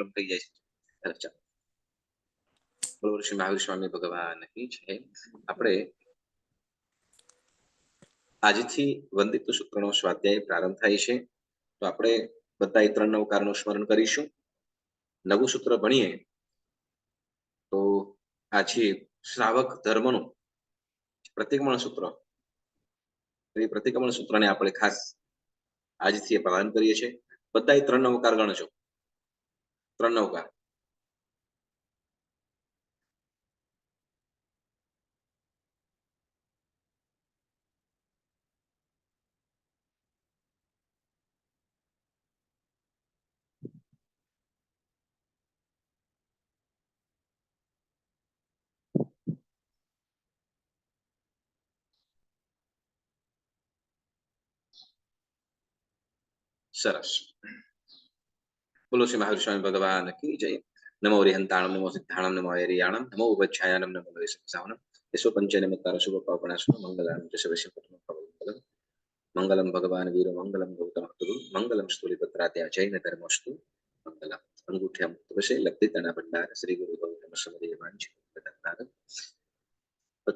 Problem થઈ જાય છે. ચાલો, બોલો શ્રી મહાવીર સ્વામી ભગવાન કી જય. આપણે આજથી વંદિત સૂત્રનો સ્વાધ્યાય પ્રારંભ થાય છે. તો આપણે બધા 3 નવકારનું સ્મરણ કરીશું. નવું સૂત્ર ભણીએ તો આજે શ્રાવક ધર્મનું પ્રતિક્રમણ સૂત્ર, એ પ્રતિક્રમણ સૂત્રને આપણે ખાસ આજથી પ્રારંભ કરીએ છીએ. બધા 3 નવકાર ગણજો. 3 નવકાર. સરસ. બોલો શ્રી મહાવીર સ્વામી ભગવાન કી જય. નમો હરિહંતાણમ, નમો સિદ્ધાણમ, નમો હરિયાણમ, નમો ઉપચ્છાયાનમ, નમો હરિસંસાવનમ, યશો પંચનમત્તાર શુભ પાવનાસુ મંગલામ ચ શિવશિવપત્રમ ભગવન મંગલમ ભગવાન વીર મંગલમ ગૌતમ ગુરુ મંગલમ સ્થૂલિપત્રાત્યા જૈન ધર્મસ્તુ મંગલમ. અંગૂઠ્યામ વશે લબ્ધિતના ભંડાર શ્રી ગુરુ ગૌતમ સમદેવાંચ પ્રદત્તાર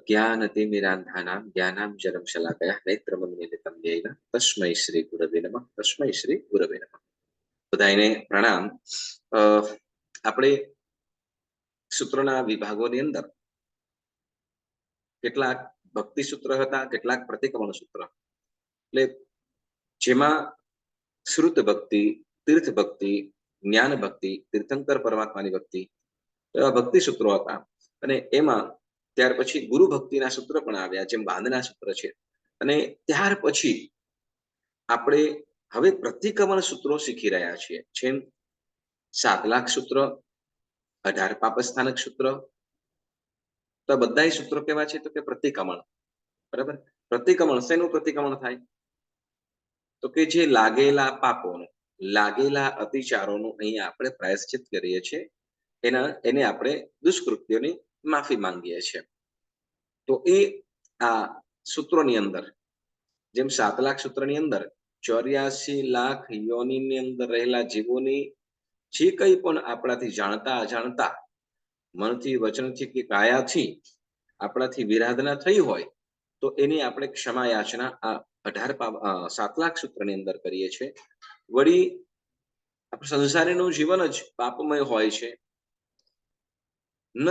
જ્ઞાનતિમિરાંધાનામ જ્ઞાનામ જલમ શલાકયા નેત્રમન્મિલિતમ યેન તસ્મૈ શ્રી ગુરવે નમઃ. તસ્મૈ શ્રી ગુરવે નમઃ. બધાને પ્રણામ. આપણે સૂત્રના વિભાગોની અંદર કેટલાક ભક્તિ સૂત્ર હતા, કેટલાક પ્રતિક્રમણ સૂત્ર. એટલે જેમાં શ્રુત ભક્તિ, તીર્થ ભક્તિ, જ્ઞાન ભક્તિ, તીર્થંકર પરમાત્માની ભક્તિ, એવા ભક્તિ સૂત્રો હતા. અને એમાં ત્યાર પછી ગુરુ ભક્તિના સૂત્ર પણ આવ્યા, જેમ બાંધના સૂત્ર છે. અને ત્યાર પછી આપણે હવે પ્રતિક્રમણ સૂત્રો શીખી રહ્યા છીએ. જેમ 7 લાખ સૂત્ર, 18 પાપસ્થાનક સૂત્ર. તો બધા સૂત્રો કેવા છે? તો કે પ્રતિક્રમણ. બરાબર. પ્રતિક્રમણ શેનું પ્રતિક્રમણ થાય? તો કે જે લાગેલા પાપોનું, લાગેલા અતિચારોનું અહીંયા આપણે પ્રાયશ્ચિત કરીએ છીએ, એને આપણે દુષ્કૃત્યોની માફી માંગીએ છીએ. તો એ આ સૂત્રોની અંદર, જેમ 7 લાખ સૂત્રની અંદર 84 લાખ યોનિની અંદર રહેલા જીવોની જે કંઈ પણ આપણાથી જાણતા અજાણતા મનથી, વચનથી કે કાયાથી આપણાથી વિરાધના થઈ હોય, તો એની આપણે ક્ષમા યાચના આ 7 લાખ સૂત્રની અંદર કરીએ છીએ. વળી સંસારીનું જીવન જ પાપમય હોય છે. ન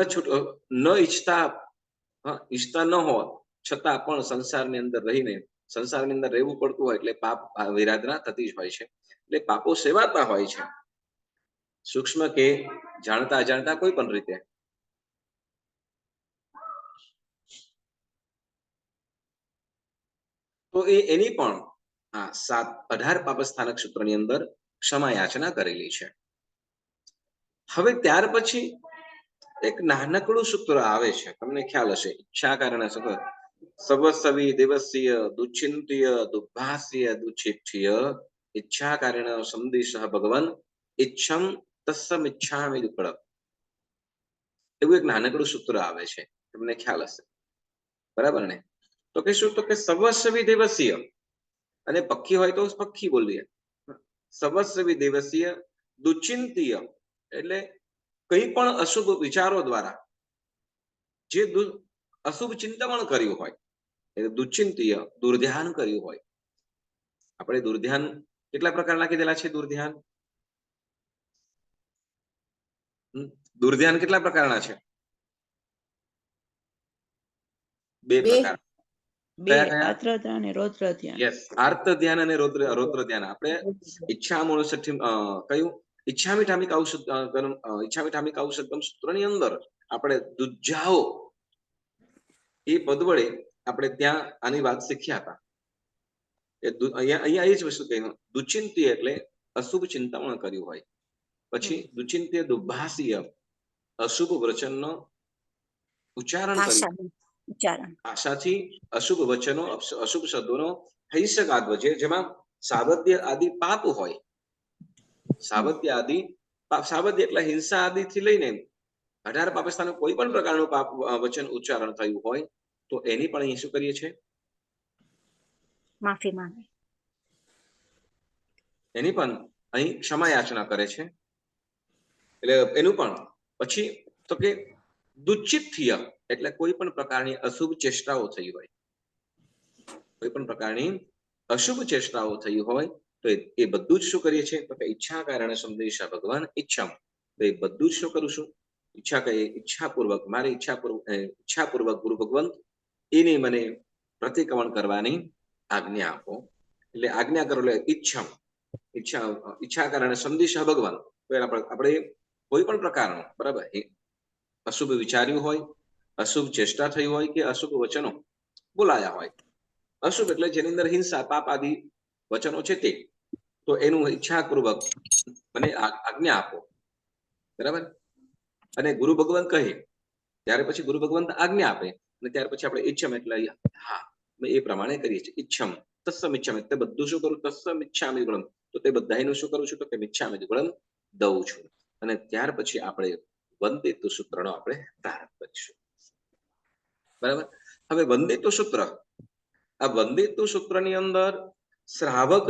ઈચ્છતા ન હોય છતાં પણ સંસારની અંદર રહીને, સંસારની અંદર રહેવું પડતું હોય, એટલે પાપ વિરાધના થતી જ હોય છે. એટલે પાપો સેવાતા હોય છે, સૂક્ષ્મ કે જાણતા અજાણતા કોઈ પણ રીતે. તો એની પણ આ 18 પાપસ્થાનક સૂત્રની અંદર ક્ષમા યાચના કરેલી છે. હવે ત્યાર પછી એક નાનકડું સૂત્ર આવે છે, તમને ખ્યાલ હશે. ઈચ્છા કારણે સવસ્વી દેવસ્ય દુચ્છિંત્ય દુર્ભાસ્ય દુચ્છિત્ય ઈચ્છા કારણે સંદેશ ભગવાન ઈચ્છમ તસ્સમ ઈચ્છામિ દુક્કડ. એવું એક નાનકડું સૂત્ર આવે છે, તમને ખ્યાલ હશે. બરાબર ને? તો કે શું? તો કે સવસ્વી દેવસ્ય, અને પક્ષી હોય તો પક્ષી બોલીએ. સવસ્વી દેવસ્ય દુચ્ચિંત્ય, એટલે કંઈ પણ અશુભ વિચારો દ્વારા જે અશુભ ચિંતન કર્યું હોય, એટલે દુચ્ચિંત્ય, દુર્ધ્યાન કર્યું હોય. આપણે દુર્ધ્યાન કેટલા પ્રકારના કીધેલા છે? દુર્ધ્યાન કેટલા પ્રકારના છે? 2 પ્રકાર. આર્ત ધ્યાન અને રૌદ્ર ધ્યાન. યસ, આર્ત ધ્યાન અને રૌદ્ર ધ્યાન. આપણે ઈચ્છા કયું? ઈચ્છામિ કૌશલમ સૂત્રની અંદર આપણે દુર્જાઓ એ પદ વડે આપણે ત્યાં આની વાત શીખ્યા હતા. અહીંયા એ જ વસ્તુ કહ્યું. દુચ્ચિંત્ય એટલે અશુભ ચિંતામણ કર્યું હોય. પછી દુચ્ચિંત્ય દુર્ભાસ્ય, અશુભ વચનનો ઉચ્ચારણ કર્યું, આશાથી અશુભ વચનો, અશુભ શબ્દોનો હૈષકાત્વ છે, જેમાં સાવધ્ય આદિ પાપ હોય. સાવધ્ય એટલે હિંસા આદિ થી લઈને 18 પાપસ્થાનો કોઈ પણ પ્રકારનું પાપ વચન ઉચ્ચારણ થયું હોય, તો એની પણ અહીં શું કરીએ છીએ? માફી માંગે. એની પણ અહીં ક્ષમા યાચના કરે છે. એટલે એનું પણ પછી તો કે દુચિત્ય એટલે કોઈ પણ પ્રકારની અશુભ ચેષ્ટાઓ થઈ હોય, કોઈ પણ પ્રકારની અશુભ ચેષ્ટાઓ થઈ હોય તો એ બધું જ શું કરીએ છીએ તો કે ઈચ્છા કારણે સંદેશા ભગવાન ઈચ્છા, તો એ બધું જ શું કરું છું ઈચ્છા કહીએ ઈચ્છાપૂર્વક મારી ઈચ્છાપૂર્વક ગુરુ ભગવંત એની મને પ્રતિક્રમણ કરવાની આજ્ઞા આપો. એટલે આજ્ઞા કરો એટલે ઈચ્છા કારણે સંદેશા ભગવાન. તો આપણે કોઈ પણ પ્રકારનો બરાબર અશુભ વિચાર્યું હોય, અશુભ ચેષ્ટા થઈ હોય કે અશુભ વચનો બોલાયા હોય, અશુભ એટલે જેની અંદર હિંસા પાપ આદિ વચનો છે તે, તો એનું ઈચ્છાપૂર્વક મને આજ્ઞા આપો, બરાબર. અને ગુરુ ભગવાન કહે ત્યારે પછી ગુરુ ભગવાન આજ્ઞા આપે અને ત્યાર પછી આપણે ઈચ્છમ એટલે હા એ પ્રમાણે કરીએ છીએ. ઈચ્છમ તસ્સમ ઈચ્છામિ, તે બધું શું કરું તસ્સમ ઈચ્છામિ ગુણમ, તો તે બધાનું શું કરું છું તો કે ઈચ્છામિ ગુણમ દઉં છું. અને ત્યાર પછી આપણે વંદિત સૂત્રનો આપણે પ્રારંભ કરીશું, બરાબર. હવે વંદિત સૂત્ર, આ વંદિત સૂત્રની અંદર શ્રાવક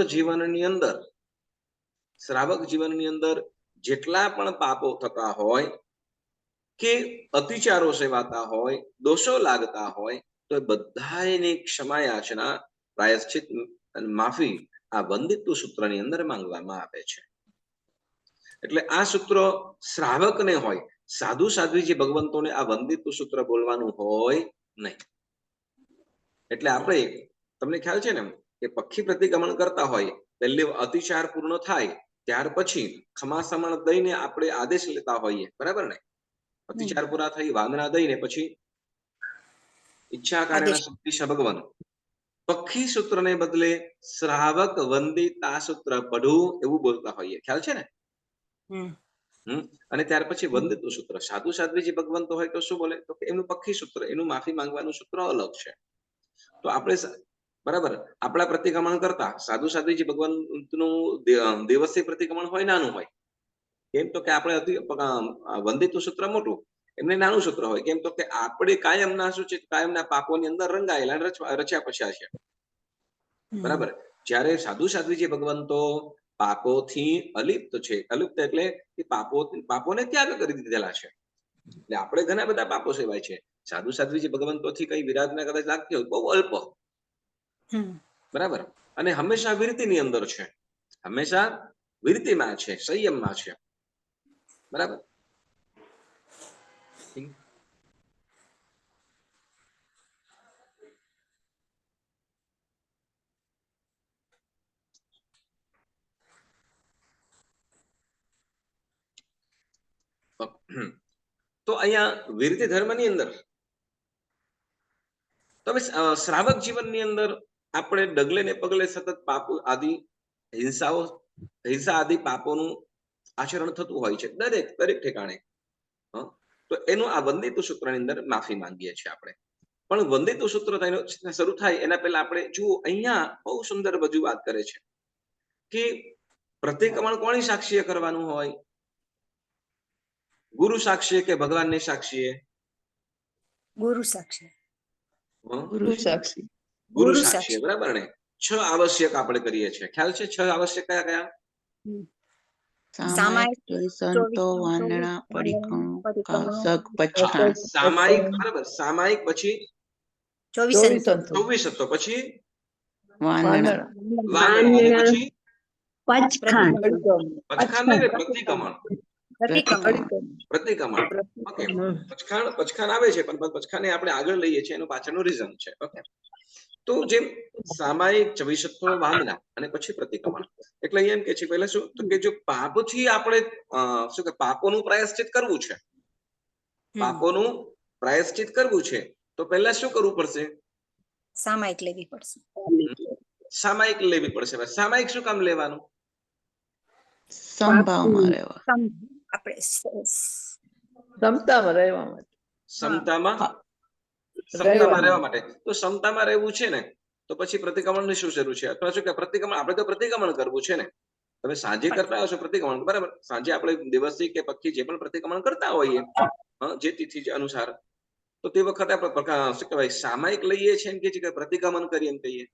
જીવનની અંદર જેટલા પણ પાપો થતા હોય કે અતિચારો સેવાતા હોય, દોષો લાગતા હોય, તો બધાની ક્ષમા યાચના, પ્રાયશ્ચિત અને માફી આ વંદિત સૂત્રની અંદર માંગવામાં આવે છે. એટલે આ સૂત્ર શ્રાવકને હોય, સાધુ સાધ્વીજી ભગવંતોને આ વંદિત સૂત્ર બોલવાનું હોય નહીં. એટલે આપણે તમને ખ્યાલ છે ને કે પક્ષી પ્રતિક્રમણ કરતા હોય પહેલે અતિચાર પૂર્ણ થાય ત્યાર પછી ખમાસમણ દઈને આપણે આદેશ લેતા હોઈએ, બરાબર ને. અતિચાર પૂરા થઈ વાંદના દઈને પછી ઈચ્છા કારણે સંદેશા ભગવાન, પક્ષી સૂત્રને બદલે શ્રાવક વંદિતા સૂત્ર પઢું એવું બોલતા હોઈએ, ખ્યાલ છે ને. અને ત્યાર પછી વંદિત સૂત્ર, સાધુ સાધ્વીજી ભગવંતો હોય તો શું બોલે તો કે એનું પક્ષી સૂત્ર, એનું માફી માંગવાનું સૂત્ર અલગ છે. તો આપણે બરાબર આપણા પ્રતિક્રમણ કરતા સાધુ સાધ્વીજી ભગવંતનું દિવસીય પ્રતિક્રમણ હોય નાનું હોય, કેમ તો કે આપણે વંદિત સૂત્ર મોટું, એમને નાનું સૂત્ર હોય. કેમ તો કે આપણે કાયમના પાપોની અંદર રંગાયેલા રચ્યા પચ્યા છે, બરાબર. જ્યારે સાધુ સાધ્વીજી ભગવંતો પાપોથી અલિપ્ત છે, અલિપ્ત એટલે કે પાપોને ત્યાગ કરી દીધેલા છે. એટલે આપણે ઘણા બધા પાપો સેવાય છે, સાધુ સાધ્વીજી ભગવંતોથી કઈ વિરાધના કદાચ લાગતી હોય બહુ અલ્પ, બરાબર. અને હંમેશા વિરતિની અંદર છે, હંમેશા વિરતિમાં છે, સંયમમાં છે, બરાબર. તો અહીંયા વિરતિ ધર્મની અંદર તમે શ્રાવક જીવનની અંદર આપણે ડગલે ને પગલે સતત પાપ આદિ હિંસા આદિ પાપોનું આચરણ થતું હોય છે દરેક ઠેકાણે. તો એનું આ વંદિત સૂત્રની અંદર માફી માંગીએ છીએ આપણે. પણ વંદિત સૂત્ર શરૂ થાય એના પહેલા આપણે જુઓ અહીંયા બહુ સુંદર બધું વાત કરે છે કે પ્રતિક્રમણ કોની સાક્ષીએ કરવાનું હોય, ગુરુ સાક્ષીએ કે ભગવાનની સાક્ષીએ? ગુરુ સાક્ષી. ગુરુ સાક્ષીએ, બરાબર ને. 6 આવશ્યક આપણે કરીએ છીએ, ખ્યાલ છે 6 આવશ્યક કયા કયા? સામાયિક, સંતો, વાંદણા, પરિક્રમણ, કાસક, પછાણ. સામાયિક, બરાબર. સામાયિક પછી 24 સંતો, પછી વાંદણા, પછી પચખાણ, પ્રતિક્રમણ. ઓકે, પચખાણ આવે છે પણ પચખાને આપણે આગળ લઈએ છીએ, એનું પાછળનું રીઝન છે. ઓકે, તો જેમ સામાયિક, 24 સંતો, વાંદના અને પછી પ્રતિક્રમણ. એટલે એમ કે છે પહેલા શું તો કે જો પાપથી આપણે શું કે પાપોનું પ્રાયશ્ચિત કરવું છે, તો પહેલા શું કરવું પડશે? સામાયિક લેવી પડશે. સામાયિક શું કામ લેવાનું? સંભાવમાં રહેવા, આપણે સમતામાં રહેવા માટે. તો સમતામાં રહેવું છે ને તો પછી પ્રતિક્રમણની શું જરૂર છે? અથવા શું કે પ્રતિક્રમણ આપણે તો પ્રતિક્રમણ કરવું છે ને. તમે સાંજે કરતા હશો પ્રતિક્રમણ, બરાબર. સાંજે આપણે દિવસથી કે પક્ષી જે પણ પ્રતિક્રમણ કરતા હોઈએ જે તિથિ અનુસાર, તો તે વખતે આપણે શું કહેવાય સામાયિક લઈએ છીએ કે પ્રતિક્રમણ કરીએ એમ કહીએ?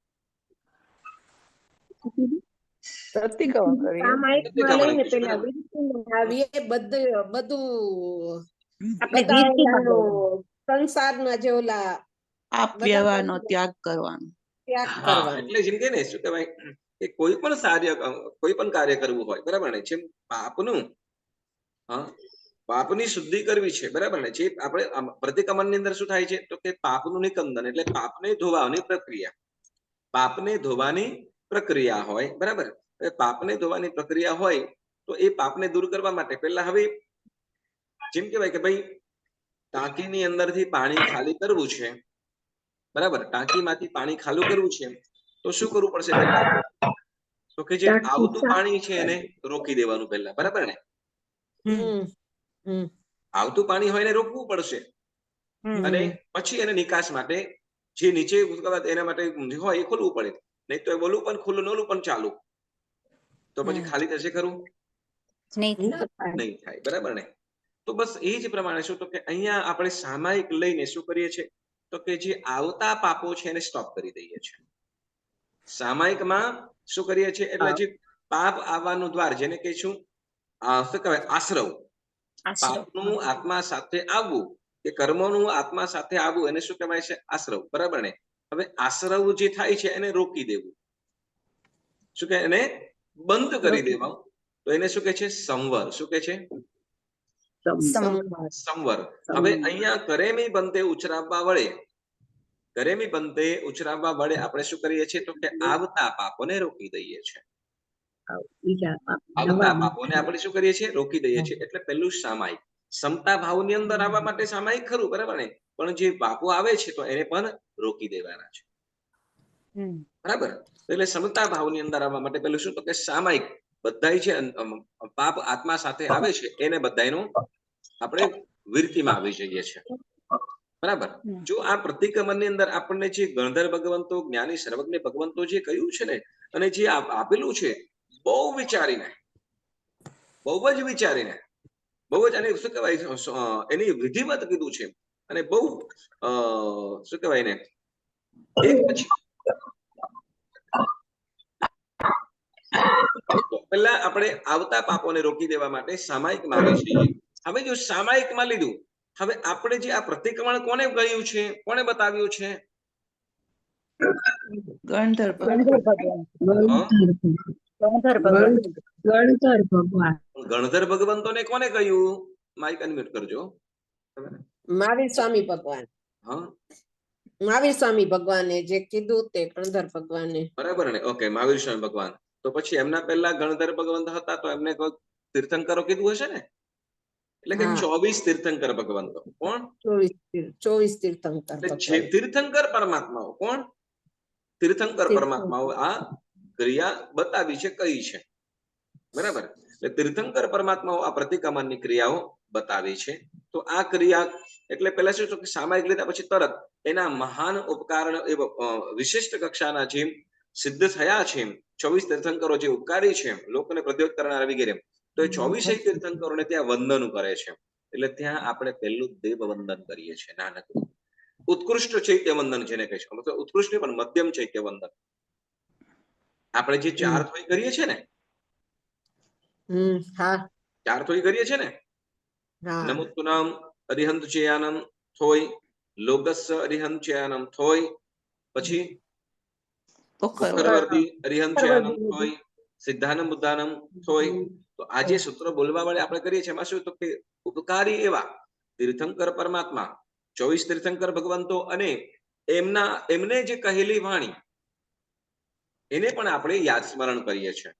પ્રતિક્રમણ કરીએ. સામાયિકમાં લઈને પ્રતિક્રમણ પેલા બરાબર. વીરસીને આવીએ બધું આપણે બતાવેલા વીરતીમાં સંસારના જે ઓલા આપ વ્યવહારનો ત્યાગ કરવાનો. ત્યાગ હા, કરવાનો. એટલે જેમ કે ને શું કહેવાય કે કોઈ પણ કાર્ય કરવું હોય, બરાબર ને, જેમ પાપનું, હા, પાપની શુદ્ધિ કરવી છે, બરાબર ને, જે આપણે પ્રતિક્રમણની અંદર શું થાય છે તો કે પાપનું નિકંદન એટલે પાપને ધોવાની પ્રક્રિયા. પાપને ધોવાની પ્રક્રિયા હોય, બરાબર. પાપને ધોવાની પ્રક્રિયા હોય તો એ પાપને દૂર કરવા માટે પહેલા હવે જેમ કહેવાય કે ભાઈ ટાંકીની અંદરથી પાણી ખાલી કરવું છે, બરાબર, ટાંકીમાંથી પાણી ખાલી કરવું છે તો શું કરવું પડશે પહેલા? તો કે જે આવતું પાણી છે એને રોકી દેવાનું પહેલા, બરાબર ને. આવતું પાણી હોય એને રોકવું પડશે અને પછી એને નિકાસ માટે જે નીચે એના માટે હોય એ ખોલવું પડે. નહીં તો એ બોલું પણ ખુલ્લું, નોલું પણ ચાલુ, તો પછી ખાલી થશે ખરું? નહીં થાય, બરાબર ને. તો બસ એ જ પ્રમાણે શું તો કે અહીંયા આપણે સામાયિક લઈને શું કરીએ છીએ તો કે જે આવતા પાપો છે એને સ્ટોપ કરી દઈએ છીએ. સામાયિકમાં શું કરીએ છીએ એટલે જે પાપ આવવાનું દ્વાર જેને કહીશું શું કહેવાય આશ્રવ, પાપનું આત્મા સાથે આવવું કે કર્મોનું આત્મા સાથે આવવું એને શું કહેવાય છે? આશ્રવ, બરાબર ને. હવે આશ્રવ જે થાય છે એને રોકી દેવું, શું કે એને બંધ કરી દેવા, તો એને શું કે છે? સંવર. શું કે છે? સંવર. હવે અહીંયા કરેમી બંતે ઉચરાવવા વડે, કરેમી બંતે ઉચરાવવા વડે આપણે શું કરીએ છીએ તો કે આવતા પાપોને રોકી દઈએ છીએ. આવતા પાપોને આપણે શું કરીએ છીએ? રોકી દઈએ છીએ. એટલે પેલું સામાયિક. સમતા ભાવની અંદર આવવા માટે સામાયિક ખરું, બરાબર ને, પણ જે પાપો આવે છે તો એને પણ રોકી દેવાના છે, બરાબર. એટલે સમતા ભાવની અંદર આવવા માટે પેલું શું તો કે સામાયિક બધાય છે પાપ આત્મા સાથે આવે છે એને બધાયનું આપણે વીરતીમાં આવી જઈએ છીએ, બરાબર. જો આ પ્રતિક્રમણની અંદર આપણને જે ગણધર ભગવંતો, જ્ઞાની સર્વજ્ઞ ભગવંતો જે કહ્યું છે ને અને જે આપેલું છે બહુ વિચારીને, બહુ જ વિચારીને, બહુ જ આને શું કહેવાય એની વિધિવત કીધું છે અને બહુ શું કહેવાય ને એક પછી પહેલા આપણે આવતા પાપોને રોકી દેવા માટે સામાયિકમાં આવી જઈએ. હવે જો સામાયિકમાં લીધું, હવે આપણે જે આ પ્રતિક્રમણ કોને કહ્યું છે, કોને બતાવ્યું છે? ગણધર ગણધર ભગવંતોને કોને કહ્યું? માઇક અનમ્યુટ કરજો. મહાવીર સ્વામી ભગવાન. હા, મહાવીર સ્વામી ભગવાને જે કીધું તે ગણધર ભગવાને, બરાબર ને. ઓકે, મહાવીર સ્વામી ભગવાન. તો પછી એમના પહેલા ગણધર ભગવંત હતા તો એમને કોઈ તીર્થંકરો કીધું હશે ને, એટલે કે 24 તીર્થંકર ભગવંતો. કોણ? 24 તીર્થંકર. જે તીર્થંકર પરમાત્માઓ. કોણ? તીર્થંકર પરમાત્માઓ આ ક્રિયા બતાવી છે, કઈ છે, બરાબર. એટલે તીર્થંકર પરમાત્માઓ આ પ્રતિક્રમણની ક્રિયાઓ બતાવી છે. તો આ ક્રિયા એટલે પહેલા શું કે સામાયિક લીધા પછી તરત એના મહાન ઉપકાર વિશિષ્ટ કક્ષાના જે સિદ્ધ થયા છે 24 તીર્થંકરો જે ઉપકારી છે, લોકોને પ્રદ્યોત કરનાર વગેરે, તો એ 24 તીર્થંકરોને ત્યાં વંદન કરે છે. એટલે ત્યાં આપણે પહેલું દેવ વંદન કરીએ છીએ, નાનકડું ઉત્કૃષ્ટ ચૈત્ય વંદન જેને કહે છે, મતલબ ઉત્કૃષ્ટ પણ મધ્યમ ચૈત્ય વંદન. આપણે જે 4 થોઈ કરીએ છીએ ને, 4 થોઈ કરીએ છીએ ને, નમોતુનામ અરિહંત ચેયાનમ થોઈ, લોગસ્સ અરિહંત ચેયાનમ થોઈ, પછી પોખરવર્તી અરિહંત ચેયાનમ થોઈ, સિદ્ધાનમ બુદ્ધાનમ થોઈ. તો આ જે સૂત્ર બોલવા વાળે આપણે કરીએ છીએ એમાં શું તો કે ઉપકારી એવા તીર્થંકર પરમાત્મા 24 તીર્થંકર ભગવંતો અને એમને જે કહેલી વાણી એને પણ આપણે યાદ સ્મરણ કરીએ છીએ.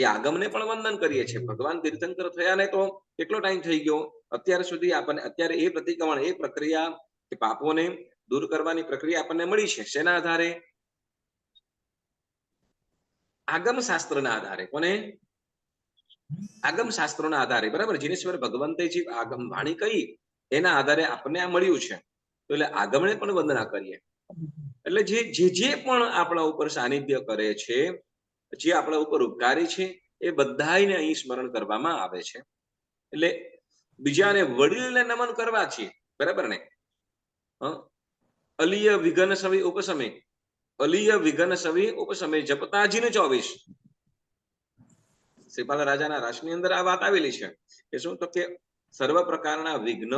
એ આગમને પણ વંદન કરીએ છીએ. ભગવાન તીર્થંકર થયા ને તો કેટલો ટાઈમ થઈ ગયો અત્યાર સુધી? આપણને અત્યારે એ પ્રતિક્રમણ, એ પ્રક્રિયા કે પાપોને દૂર કરવાની પ્રક્રિયા આપણને મળી છે. શેના આધારે? આગમ શાસ્ત્રના આધારે. કોને? આગમ શાસ્ત્રોના આધારે, બરાબર. જીનેશ્વર ભગવંતે જે આગમ વાણી કહી એના આધારે આપણને આ મળ્યું છે. તો એટલે આગમને પણ વંદના કરીએ. એટલે જે પણ આપણા ઉપર સાનિધ્ય કરે છે, જે આપણા ઉપર ઉપકારી છે, એ બધાને અહીં સ્મરણ કરવામાં આવે છે. એટલે બીજાને વડીલને નમન કરવા છે, બરાબર ને. અલિય વિઘન સવી ઉપસમે, અલીય વિઘન સવી ઉપસમય જપતાજીને 24. શ્રીપાલ રાજાના રાશની અંદર આ વાત આવેલી છે કે શું તો કે સર્વ પ્રકારના વિઘ્ન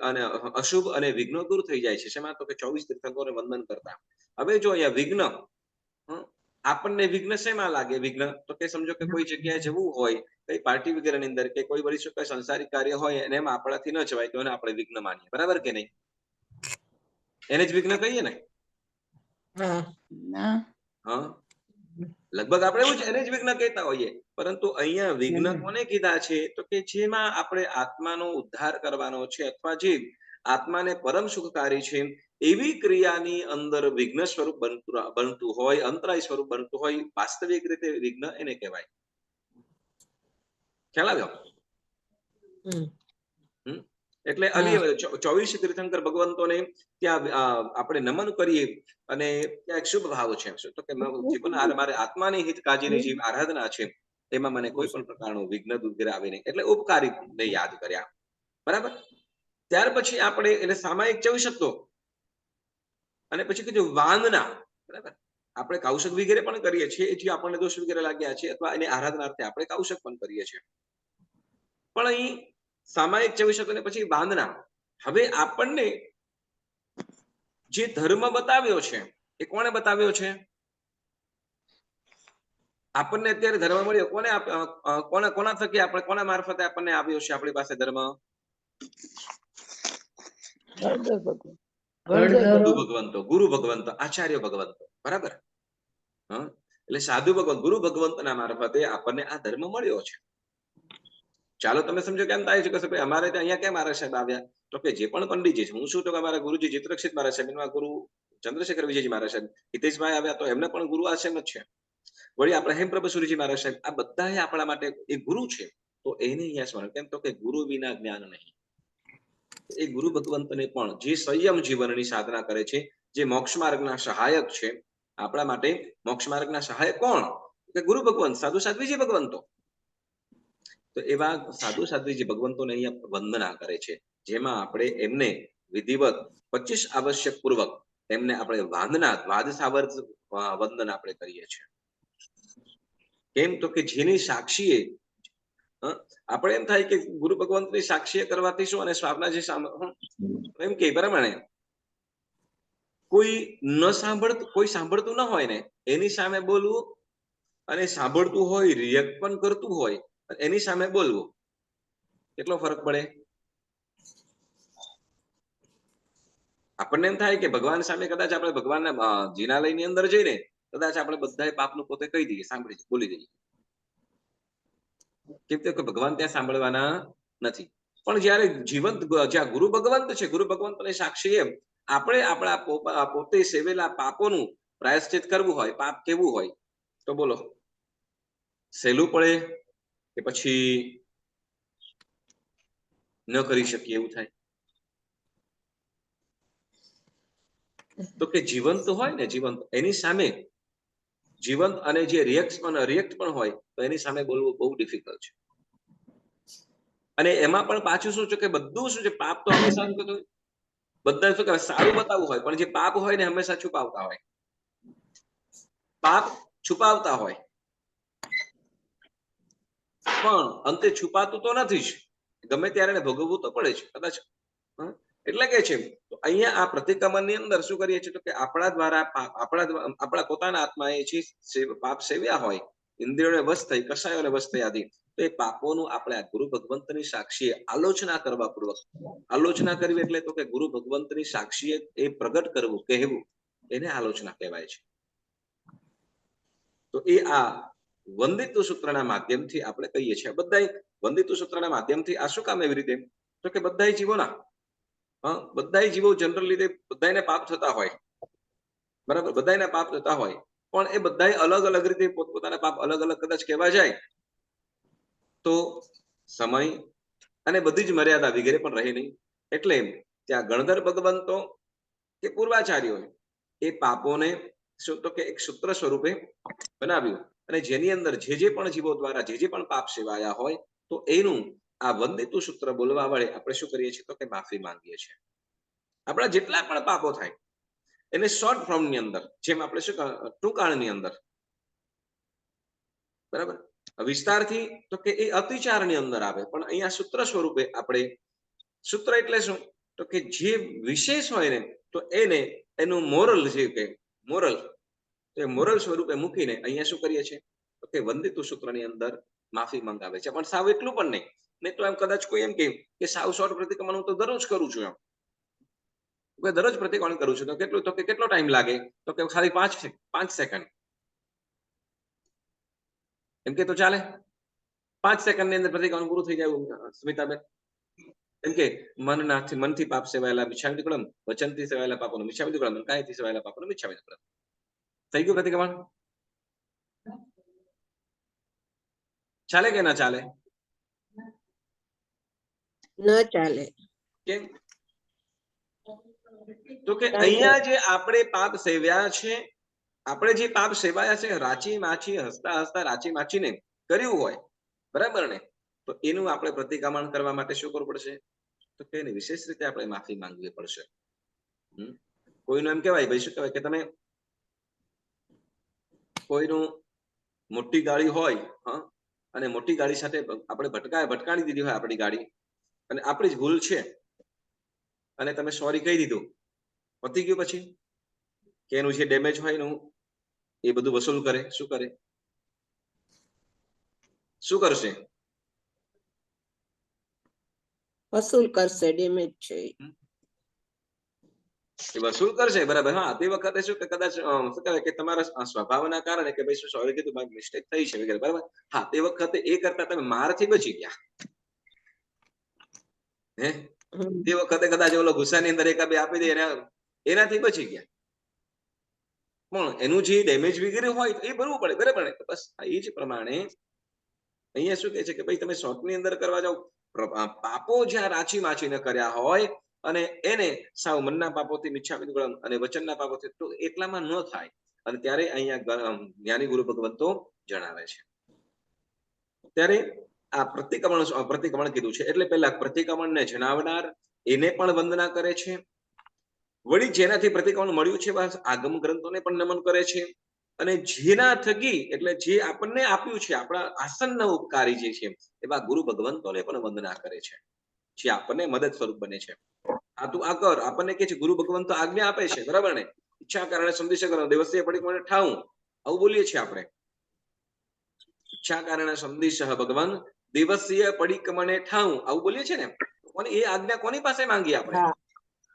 અને અશુભ અને વિઘ્નો દૂર થઈ જાય છે. શેમાં? તો કે 24 તીર્થંકરોને વંદન કરતા. હવે જો અહીંયા વિઘ્ન, આપણને વિઘ્ન શેમાં લાગે? વિઘ્ન તો કે સમજો કે કોઈ જગ્યાએ જવું હોય, કઈ પાર્ટી વગેરેની અંદર કે કોઈ વળી શું સંસારિક કાર્ય હોય અને એમાં આપણાથી ન જવાય તો એને આપણે વિઘ્ન માનીએ, બરાબર કે નહીં? એને જ વિઘ્ન કહીએ ને. હા ના હા, લગભગ આપણે એવું જ એને જ વિઘ્ન કહેતા હોઈએ. પરંતુ અહીંયા વિઘ્ન કોને કીધા છે? તો કે જેમાં આપણે આત્માનો ઉદ્ધાર કરવાનો છે અથવા જે આત્માને પરમ સુખકારી છે એવી ક્રિયાની અંદર વિઘ્ન સ્વરૂપ બનતું હોય, અંતરાય સ્વરૂપ બનતું હોય, વાસ્તવિક રીતે વિઘ્ન એને કહેવાય. ખ્યાલ આવ્યો? એટલે અલી 24 તીર્થંકર ભગવંતોને ત્યાં આપણે નમન કરીએ અને ત્યાં એક શુભ ભાવ છે. તો કે જીવન મારે આત્માની હિત કાજીની જે આરાધના છે એમાં મને કોઈ પણ પ્રકારનું વિઘ્ન દૂર આવે નહીં. એટલે ઉપકારી ને યાદ કર્યા, બરાબર. ત્યાર પછી આપણે એને સામાયિક 24 શબ્દો અને પછી કીધું વાંદના, બરાબર. આપણે કૌશક વગેરે પણ કરીએ છીએ, જે આપણને દોષ વગેરે લાગ્યા છે અથવા એની આરાધનાર્થે આપણે કૌશક પણ કરીએ છીએ. પણ અહીં સામાયિક 24 શબ્દ અને પછી વાંદના. હવે આપણને જે ધર્મ બતાવ્યો છે એ કોણે બતાવ્યો છે? આપણને અત્યારે ધર્મ મળ્યો કોને કોના થકી આપણે કોના મારફતે આપણને આવ્યો છે આપણી પાસે ધર્મ? ગુરુ ભગવંતો, આચાર્ય ભગવંતો, બરાબર. એટલે સાધુ ભગવંત, ગુરુ ભગવંતના મારફતે આપણને આ ધર્મ મળ્યો છે. ચાલો તમે સમજો કેમ થાય છે કે અમારે ત્યાં અહીંયા કેમ મારા સાહેબ આવ્યા? તો કે જે પણ પંડિતજી છે, હું શું તો કે અમારા ગુરુજી ચિત્રક્ષિત મારા સાહેબ, એમાં ગુરુ ચંદ્રશેખર વિજયજી મારા સાહેબ, હિતેશભાઈ આવ્યા તો એમને પણ ગુરુ આશ્રમ જ છે. વળી આપણા હેમપ્રભુ સુરીજી મારા સાહેબ, આ બધા આપણા માટે એ ગુરુ છે. તો એને અહીંયા સ્મરણ કેમ? તો કે ગુરુ વિના જ્ઞાન નહીં. એ ગુરુ ભગવંતને પણ જે સંયમ જીવનની સાધના કરે છે, જે મોક્ષ માર્ગના સહાયક છે, આપણા માટે મોક્ષ માર્ગના સહાયક કોણ? કે ગુરુ ભગવંત, સાધુ સાધ્વીજી ભગવંતો. તો એવા સાધુ સાધ્વીજી ભગવંતોને અહીંયા વંદના કરે છે, જેમાં આપણે એમને વિધિવત 25 આવશ્યક પૂર્વક એમને આપણે વાંદના દ્વાદશાવર્ત વંદન આપણે કરીએ છીએ. કેમ? તો કે જેની સાક્ષીએ આપણે એમ થાય કે ગુરુ ભગવંતની સાક્ષીએ કરવાથી શું, અને સ્વામિના જે એમ કે પ્રમાણે કોઈ સાંભળતું ન હોય ને એની સામે બોલવું, અને સાંભળતું હોય રિએક્ટ પણ કરતું હોય એની સામે બોલવું, કેટલો ફરક પડે? આપણને એમ થાય કે ભગવાન સામે કદાચ આપણે ભગવાનના જિનાલયની અંદર જઈને કદાચ આપણે બધા પાપનું પોતે કહી દઈએ, સાંભળી બોલી દઈએ, કેમ કે ભગવાન ત્યાં સાંભળવાના નથી. પણ જયારે જીવંત જ્યાં ગુરુ ભગવંત છે, ગુરુ ભગવંતને સાક્ષી એમ આપણે આપણા પોતે સેવેલા પાપોનું પ્રાયશ્ચિત કરવું હોય, પાપ કેવું હોય તો બોલો, સહેલું પડે કે પછી ન કરી શકીએ એવું થાય? તો કે જીવંત હોય ને, જીવંત એની સામે જીવંત અને જે રિએક્ટ પણ હોય તો એની સામે બોલવું બહુ ડિફિકલ્ટ છે. અને એમાં પણ પાછું શું છે કે બધું શું છે, પાપ તો હંમેશા બધા શું કે સારું બતાવવું હોય, પણ જે પાપ હોય ને હંમેશા છુપાવતા હોય, પાપ છુપાવતા હોય, પણ અંતે છુપાતું તો નથી જ, ગમે ત્યારે એને ભોગવવું તો પડે છે કદાચ. એટલે કે છે તો અહીંયા આ પ્રતિક્રમણની અંદર શું કરીએ છીએ તો કે આપણા દ્વારા આપણા પોતાના આત્માએ જે પાપ સેવ્યા હોય, ઇન્દ્રિયોને વશ થઈ, કષાયોને વશ થઈ આદિ, તો એ પાપોનું આપણે આ ગુરુ ભગવંતની સાક્ષીએ આલોચના કરવા પૂર્વક, આલોચના કરવી એટલે તો કે ગુરુ ભગવંતની સાક્ષીએ એ પ્રગટ કરવું, કહેવું, એને આલોચના કહેવાય છે. તો એ આ વંદિત્વ સૂત્રના માધ્યમથી આપણે કહીએ છીએ. બધા વંદિત્વ સૂત્રના માધ્યમથી આ શું કામ એવી રીતે? તો કે બધા જીવોના બધા જીવો જનરલ રીતે બધાને પાપ થતા હોય, બરાબર, બધાને પાપ થતા હોય, પણ એ બધા અલગ અલગ રીતે પોતપોતાના પાપ અલગ અલગ કદાચ કહેવા જાય તો સમય અને બધી જ મર્યાદા વગેરે પણ રહે નહીં. એટલે ત્યાં ગણધર ભગવંતો કે પૂર્વાચાર્યો એ પાપોને શું તો કે એક સૂત્ર સ્વરૂપે બનાવ્યું, અને જેની અંદર જે પણ જીવો દ્વારા જે પણ પાપ સેવાયા હોય તો એનું આ વંદિત્વ સૂત્ર બોલવા વડે આપણે શું કરીએ છીએ તો કે માફી માંગીએ છીએ. આપણા જેટલા પણ પાપો થાય, એને શોર્ટ ફોર્મ ની અંદર, જેમ આપણે શું ટૂંકાણની અંદર, બરાબર. વિસ્તારથી તો કે એ અતિચારની અંદર આવે, પણ અહીંયા સૂત્ર સ્વરૂપે આપણે, સૂત્ર એટલે શું તો કે જે વિશેષ હોય ને તો એને એનું મોરલ જે કે મોરલ, તો એ મોરલ સ્વરૂપે મૂકીને અહીંયા શું કરીએ છીએ તો કે વંદિતુ સૂત્રની અંદર માફી મંગાવે છે. પણ સાવ એટલું પણ નહીં તો એમ કદાચ કોઈ એમ કે સાવ શોર્ટ પ્રતિક્રમણ હું તો દરરોજ કરું છું, એમ દરરોજ પ્રતિક્રમણ કરું છું તો કેટલું, તો કે કેટલો ટાઈમ લાગે તો કે ખાલી 5 સેકન્ડ, એમ કે તો ચાલે? 5 સેકન્ડ ની અંદર પ્રતિક્રમણ પૂરું થઈ જાય સ્મિતાબેન? એમ કે મનથી પાપ સેવાયેલા મિચ્છામિ દુક્કડમ, વચનથી સેવાયેલા પાપોનો મિચ્છામિ દુક્કડમ, કાયથી સેવાયેલા પાપોનો મિચ્છામિ દુક્કડમ. થઈ ગયું પ્રતિક્રમણ? ચાલે કે ના ચાલે? ન ચાલે. કેમ? તો કે અહીંયા જે આપણે પાપ સેવ્યા છે, આપણે જે પાપ સેવાયા છે, રાચી માછી હસતા હસતા રાચી માછીને કર્યું હોય, બરાબર ને, તો એનું આપણે પ્રતિક્રમણ કરવા માટે શું કરવું પડશે તો કે એની વિશેષ રીતે આપણે માફી માંગવી પડશે. કોઈનું એમ કહેવાય ભાઈ, શું કહેવાય કે તમે કોઈનું મોટી ગાડી હોય, હા, અને મોટી ગાડી સાથે આપણે ભટકાડી દીધી હોય આપણી ગાડી, અને આપણી જ ભૂલ છે અને તમે સોરી કહી દીધું, પતી ગયું. પછી કે એનું જે ડેમેજ હોય એનું એ બધું વસૂલ કરે, શું કરે, શું કરશે? વસૂલ કરશે, ડેમેજ છે એ વસૂલ કરશે, બરાબર. હા, તે વખતે શું કે કદાચ શું કહેવાય કે તમારા સ્વભાવના કારણે કે ભાઈ શું સોરી કીધું, મારી મિસ્ટેક થઈ છે વગેરે, બરાબર. હા, તે વખતે એ કરતા તમે મારથી બચી ગયા, હે, તે વખતે કદાચ ઓલો ગુસ્સાની અંદર એકા બે આપી દે એનાથી બચી ગયા, પણ એનું જે ડેમેજ વગેરે હોય એ ભરવું પડે, બરાબર ને. બસ એ જ પ્રમાણે અહીંયા શું કહે છે કે ભાઈ તમે શોર્ટની અંદર કરવા જાઓ, પાપો જ્યાં રાચી માચીને કર્યા હોય અને એને સાવ મનના પાપોથી મિચ્છામિ દુક્કડમ અને વચનના પાપોથી, તો એટલામાં ન થાય. અને ત્યારે અહીંયા જ્ઞાની ગુરુ ભગવંતો જણાવે છે. ત્યારે આ પ્રતિક્રમણ કીધું છે એટલે પહેલા પ્રતિક્રમણને જણાવનાર એને પણ વંદના કરે છે, વળી જેનાથી પ્રતિક્રમણ મળ્યું છે આગમ ગ્રંથોને પણ નમન કરે છે, અને જેના થકી એટલે જે આપણને આપ્યું છે, આપણા આસન્ન ઉપકારી જે છે એવા ગુરુ ભગવંતોને પણ વંદના કરે છે, જે આપણને મદદ સ્વરૂપ બને છે. આ તું આ કર, આપણને કે છે ગુરુ ભગવંતો આજ્ઞા આપે છે, બરાબર ને. ઈચ્છા કારણે સંદેશ કરો દેવસ્ય પડિકમને ઠાવું, આવું બોલીએ છીએ આપણે. ઈચ્છા કારણે સંદેશ ભગવાન દેવસ્ય પડિકમને ઠાવું, આવું બોલીએ છીએ ને. કોની એ આજ્ઞા કોની પાસે માંગી આપણે?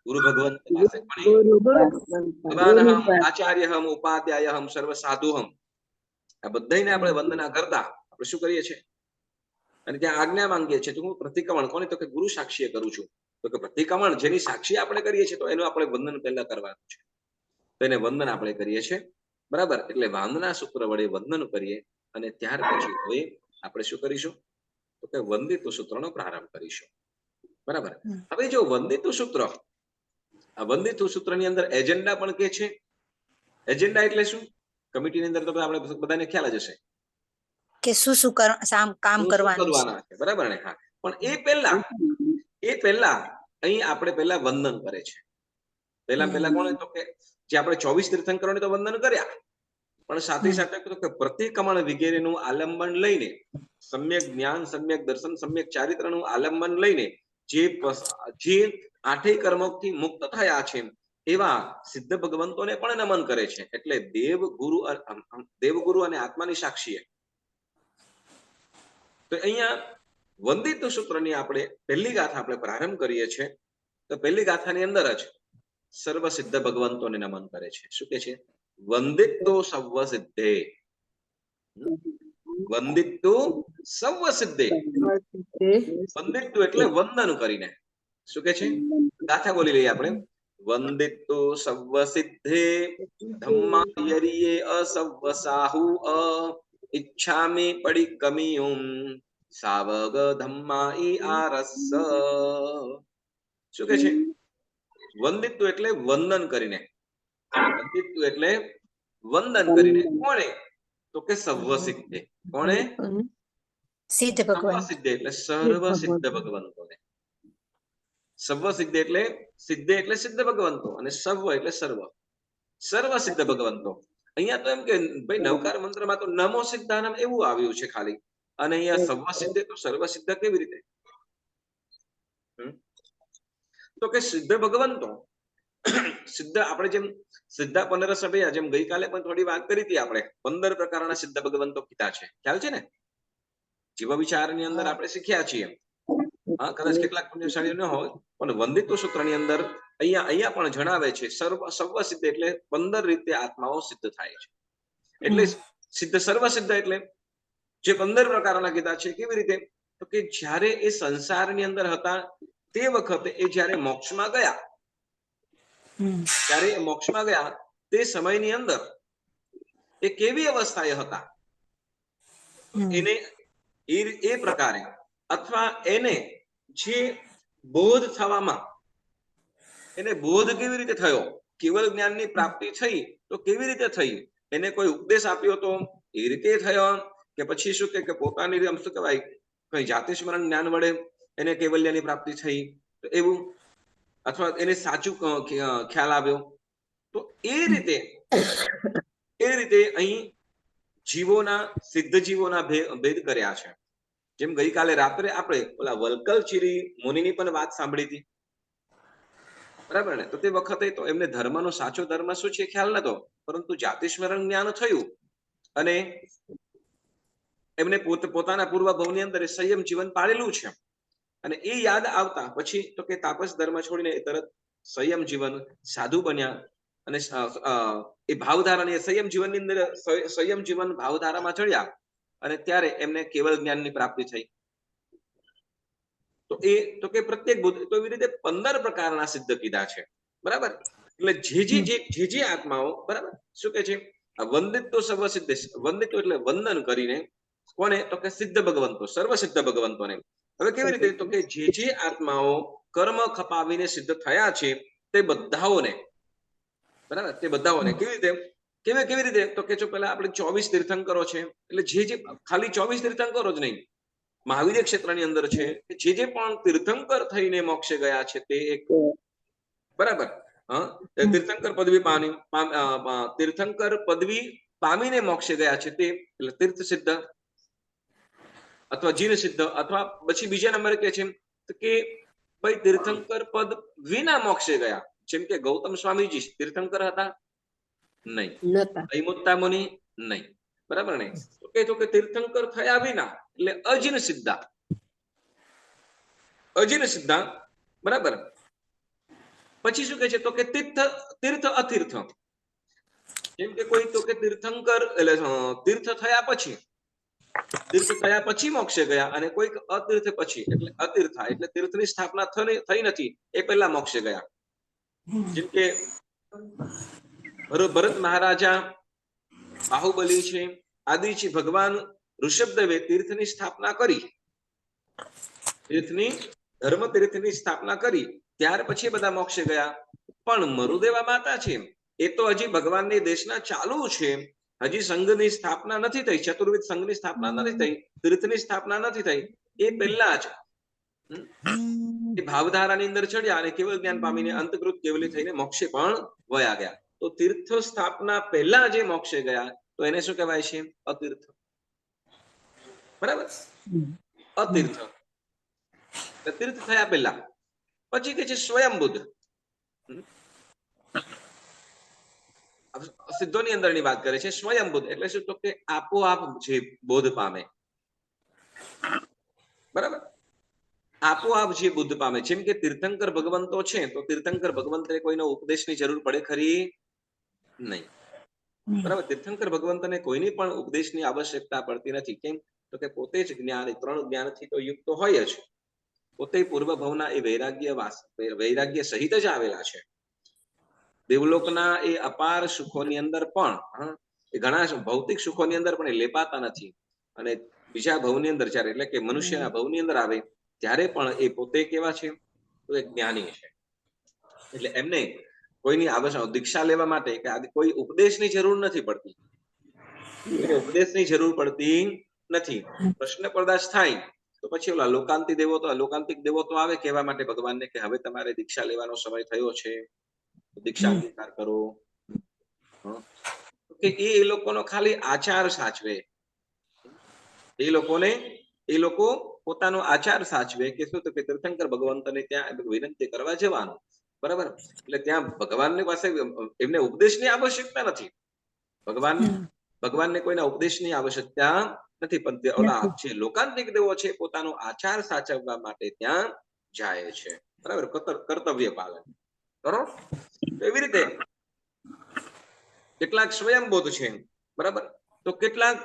ગુરુ ભગવંત પાસે. ભગવાનહમ આચાર્યહમ ઉપાધ્યાયહમ સર્વ સાધુહમ, આ બધાને આપણે વંદના કરતા આપણે શું કરીએ છીએ અને ત્યાં આજ્ઞા માંગીએ છીએ. તો હું પ્રતિક્રમણ કોને તો કે ગુરુ સાક્ષીએ કરું છું, તો કે પ્રતિક્રમણ જેની સાક્ષી આપણે કરીએ છીએ તો એનું આપણે વંદન પહેલા કરવાનું છે, તો એને વંદન આપણે કરીએ છીએ, બરાબર. એટલે વંદના સૂત્ર વડે વંદન કરીએ અને ત્યાર પછી હવે આપણે શું કરીશું તો કે વંદિત સૂત્રનો પ્રારંભ કરીશું, બરાબર. હવે જો વંદિત સૂત્ર, આ વંદિત સૂત્રની અંદર એજન્ડા પણ કે છે. એજન્ડા એટલે શું? કમિટીની અંદર તો આપણે બધાને ખ્યાલ જ હશે કે શું કામ કરવાના છે, બરાબર ને. હા, પણ એ પહેલા અહીં આપણે પહેલા વંદન કરે છે. પહેલા કોણ તો કે જે આપણે 24 તીર્થંકરોને તો વંદન કર્યા, પણ સાથે સાથે કે પ્રતિક્રમણ વગેરેનું આલંબન લઈને, સમ્યક જ્ઞાન, સમ્યક દર્શન, સમ્યક ચારિત્રનું આલંબન લઈને જે 8 કર્મોથી મુક્ત થયા છે એવા સિદ્ધ ભગવંતોને પણ નમન કરે છે. એટલે દેવગુરુ અને આત્માની સાક્ષીએ. તો અહીંયા વંદિત સૂત્રની આપણે પહેલી ગાથા આપણે પ્રારંભ કરીએ છીએ. તો પહેલી ગાથાની અંદર જ સર્વ સિદ્ધ ભગવંતોને નમન કરે છે. શું કે છે? વંદિતો સર્વ સિદ્ધે, વંદિતો સર્વ સિદ્ધે. વંદિત એટલે વંદન કરીને. શું કે છે? ગાથા બોલી લઈએ આપણે. વંદિતો સર્વ સિદ્ધે ધમ્માયરિયે અસર્વ સાહુ ઈચ્છામિ પડિક્કમિયુમ સાવગ ધમ્માઈ આરસ. શું કે છે? વંદિત્વ એટલે વંદન કરીને. વંદિત્વ એટલે વંદન કરીને. કોણે? તો કે સર્વ સિદ્ધે. કોણે? સિદ્ધ ભગવાન. સિદ્ધ એટલે સર્વ સિદ્ધ ભગવંતોને. સર્વ સિદ્ધ એટલે સિદ્ધ ભગવંતો અને સર્વ એટલે સર્વ. સર્વ સિદ્ધ ભગવંતો. અહીંયા તો એમ કે ભાઈ નવકાર મંત્રમાં તો નમો સિદ્ધાનમ એવું આવ્યું છે ખાલી, અને અહીંયા સર્વ સિદ્ધ તો સર્વ સિદ્ધ કેવી રીતે? તો કે સિદ્ધ ભગવંતો, સિદ્ધ આપણે જેમ સિદ્ધા 15 સભ્યા, જેમ ગઈકાલે પણ થોડી વાત કરી હતી આપણે, 15 પ્રકારના સિદ્ધ ભગવંતો કીધા છે, ખ્યાલ છે ને? જીવ વિચારની અંદર આપણે શીખ્યા છીએ. હા, કદાચ કેટલાક પુણ્યશાળી ન હોય, પણ વંદિત્વ સૂત્રની અંદર અહીંયા પણ જણાવે છે સર્વ સિદ્ધ એટલે 15 રીતે આત્માઓ સિદ્ધ થાય છે. એટલે સિદ્ધ સર્વ સિદ્ધ એટલે જે 15 પ્રકારના કીધા છે. કેવી રીતે? તો કે જ્યારે એ સંસારની અંદર હતા તે વખતે એ જ્યારે મોક્ષમાં ગયા, ત્યારે એ મોક્ષમાં ગયા તે સમયની અંદર એ કેવી અવસ્થાએ હતા એને એ પ્રકારે, અથવા એને જે બોધ થવામાં, એને બોધ કેવી રીતે થયો, કેવલ જ્ઞાનની પ્રાપ્તિ થઈ તો કેવી રીતે થઈ, એને કોઈ ઉપદેશ આપ્યો તો એ રીતે થયો, કે પછી શું કે પોતાની આમ શું કહેવાય કઈ જાતિ સ્મરણ જ્ઞાન વડે એને કૈવલ્યની પ્રાપ્તિ થઈ તો એવું, અથવા એને સાચું ખ્યાલ આવ્યો, તો એ રીતે અહીં જીવોના, સિદ્ધ જીવોના ભેદ કર્યા છે. જેમ ગઈકાલે રાત્રે આપણે ઓલા વલ્કલચિરી મુનિની પણ વાત સાંભળી હતી, બરાબર ને? તો તે વખતે તો એમને ધર્મનો સાચો ધર્મ શું છે ખ્યાલ નતો, પરંતુ જાતિ સ્મરણ જ્ઞાન થયું અને એમને પોતાના પૂર્વ ભવની અંદર સંયમ જીવન પાળેલું છે, અને એ યાદ આવતા પછી તો કે તાપસ ધર્મ છોડીને તરત સંયમ જીવન સાધુ બન્યા, અને એ ભાવધારાની સંયમ જીવનની અંદર સંયમ જીવન ભાવધારામાં ચડ્યા, અને ત્યારે એમને કેવલ જ્ઞાનની પ્રાપ્તિ થઈ. તો કે પ્રત્યેક બુદ્ધ તો એવી રીતે 15 પ્રકારના સિદ્ધ કીધા છે, બરાબર? એટલે જે આત્માઓ, બરાબર, શું કે છે? વંદિત્વ સર્વ સિદ્ધ, વંદિત્વ એટલે વંદન કરીને કોને? તો કે સિદ્ધ ભગવંતો, સર્વ સિદ્ધ ભગવંતોને. હવે કેવી રીતે? તો કે જે આત્માઓ કર્મ ખપાવીને સિદ્ધ થયા છે તે બધાઓને, બરાબર, તે બધાઓને કેવી રીતે? કેવી રીતે? તો કે જો પેલા આપણે 24 તીર્થંકરો છે, એટલે જે ખાલી 24 તીર્થંકરો જ નહીં, મહાવીર ક્ષેત્રની અંદર છે જે પણ તીર્થંકર થઈને મોક્ષે ગયા છે તે એક, બરાબર, તીર્થંકર પદવી પામીને મોક્ષે ગયા છે તે એટલે તીર્થ સિદ્ધ અથવા જીન સિદ્ધ, અથવા પછી બીજા નંબરે કે છે કે ભાઈ તીર્થંકર પદ વિના મોક્ષે ગયા, જેમ કે ગૌતમ સ્વામીજી તીર્થંકર હતા નહીં, અયમુત્તા મુનિ નહીં, બરાબર ને? તો કે તીર્થંકર થયા વિના એટલે અજીન સિદ્ધા, બરાબર. પછી શું કહે છે? તો કે તીર્થ અતીર્થ, જેમ કે કોઈ તો કે તીર્થંકર એટલે તીર્થ થયા પછી મોક્ષે ગયા, અને કોઈક અતીર્થ પછી એટલે અતીર્થા એટલે તીર્થની સ્થાપના થઈ નથી એ પહેલા મોક્ષે ગયા. જેમ કે ભરત મહારાજા, બાહુબલી છે, આદિ છે, ભગવાન ઋષભદેવે તીર્થની સ્થાપના કરી, ધર્મ તીર્થની સ્થાપના કરી, ત્યાર પછી બધા મોક્ષે ગયા. પણ મરુદેવા માતા છે એ તો હજી ભગવાનની દેશના ચાલુ છે, હજી સંઘની સ્થાપના નથી થઈ, ચતુર્વિધ સંઘની સ્થાપના નથી થઈ, તીર્થની સ્થાપના નથી થઈ, એ પહેલા જ એ ભાવધારાની અંદર ચડ્યા અને કેવલ જ્ઞાન પામીને અંતકૃત કેવલી થઈને મોક્ષે પણ વયા ગયા. તો તીર્થ સ્થાપના પહેલા જે મોક્ષે ગયા તો એને શું કહેવાય છે? અતીર્થ, બરાબર, અતીર્થ, તીર્થ થયા પહેલા. પછી કે છે સ્વયંબુદ્ધ, સિદ્ધોની અંદરની વાત કરે છે. સ્વયંબુદ્ધ એટલે શું? તો કે આપોઆપ જે બોધ પામે, બરાબર, આપોઆપ જે બુદ્ધ પામે. જેમ કે તીર્થંકર ભગવંતો છે તો તીર્થંકર ભગવંતને કોઈનો ઉપદેશની જરૂર પડે ખરી નહીં, બરાબર? તીર્થંકર ભગવંતને કોઈની પણ ઉપદેશની આવશ્યકતા પડતી નથી. કેમ? તો કે પોતે જ જ્ઞાન, 3 જ્ઞાનથી તો યુક્ત હોય જ, પોતે પૂર્વ ભવના એ વૈરાગ્ય સહિત જ આવેલા છે. દેવલોકના એ અપાર સુખોની અંદર પણ એ ઘણા ભૌતિક સુખોની અંદર પણ એ લેપાતા નથી, અને બીજા ભવની અંદર જ્યારે એટલે કે મનુષ્યના ભવની અંદર આવે ત્યારે પણ એ પોતે કેવા છે? તો એ જ્ઞાની છે. એટલે એમને કોઈની આવશ્યક દીક્ષા લેવા માટે કે કોઈ ઉપદેશની જરૂર નથી પડતી, ઉપદેશની જરૂર પડતી નથી. પ્રશ્ન પ્રદાશ થાય તો પછી ઓલા લોકાંતિક દેવો તો આવે કહેવા માટે ભગવાનને કે હવે તમારે દીક્ષા લેવાનો સમય થયો છે, દીક્ષા અંગીકાર કરો. કે એ લોકોનો ખાલી આચાર સાચવે, એ લોકો પોતાનો આચાર સાચવે કે શું, તો કે તીર્થંકર ભગવંતને ત્યાં વિનંતી કરવા જવાનું, બરાબર. એટલે ત્યાં ભગવાનની પાસે એમને ઉપદેશની આવશ્યકતા નથી. ભગવાનને કોઈના ઉપદેશની આવશ્યકતા નથી, પણ ઓલા જે લોકાંતિક દેવો છે પોતાનો આચાર સાચવવા માટે ત્યાં જાય છે, બરાબર. કર્તવ્ય પાલન કરો. એવી રીતે કેટલાક સ્વયંબોધ છે, બરાબર. તો કેટલાક